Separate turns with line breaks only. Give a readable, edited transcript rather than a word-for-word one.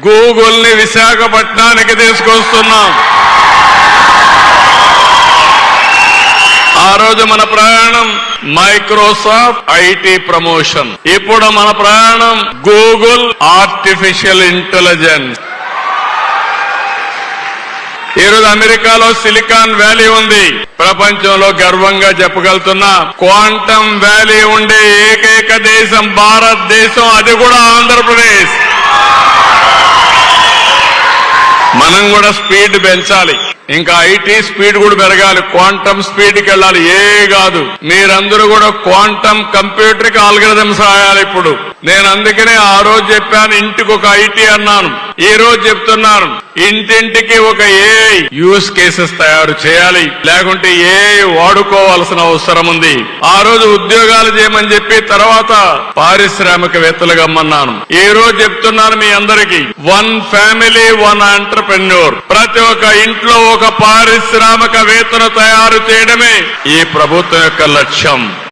Google ని విశాఖపట్నానికి తీసుకొస్తున్నాం. ఆ రోజు మన ప్రయాణం మైక్రోసాఫ్ట్ ఐటీ ప్రమోషన్, ఇప్పుడు మన ప్రయాణం గూగుల్ ఆర్టిఫిషియల్ ఇంటెలిజెన్స్. ఈరోజు అమెరికాలో సిలికాన్ వ్యాలీ ఉంది. ప్రపంచంలో గర్వంగా చెప్పగలుగుతున్నా క్వాంటమ్ వ్యాలీ ఉండే ఏకైక దేశం భారతదేశం, అది కూడా ఆంధ్రప్రదేశ్. మనం కూడా స్పీడ్ పెంచాలి, ఇంకా ఐటీ స్పీడ్ కూడా పెరగాలి, క్వాంటమ్ స్పీడ్కి వెళ్ళాలి. కాదు, మీరందరూ కూడా క్వాంటమ్ కంప్యూటర్కి ఆల్గరిథమ్స్ రాయాలి. ఇప్పుడు నేను అందుకనే ఆ రోజు చెప్పాను ఇంటికి ఒక ఐటీ అన్నాను. ఈ రోజు చెప్తున్నాను ఇంటింటికి ఒక ఏఐ యూస్ కేసెస్ తయారు చేయాలి, లేకుంటే ఏఐ వాడుకోవాల్సిన అవసరం ఉంది. ఆ రోజు ఉద్యోగాలు చేయమని చెప్పి తర్వాత పారిశ్రామికవేత్తలుగా అమ్మన్నాను. ఈ రోజు చెప్తున్నాను మీ అందరికీ, 1 ఫ్యామిలీ 1 ఎంటర్‌ప్రెన్యూర్, ప్రతి ఒక్క ఇంట్లో ఒక పారిశ్రామికవేత్తను తయారు చేయడమే ఈ ప్రభుత్వం యొక్క లక్ష్యం.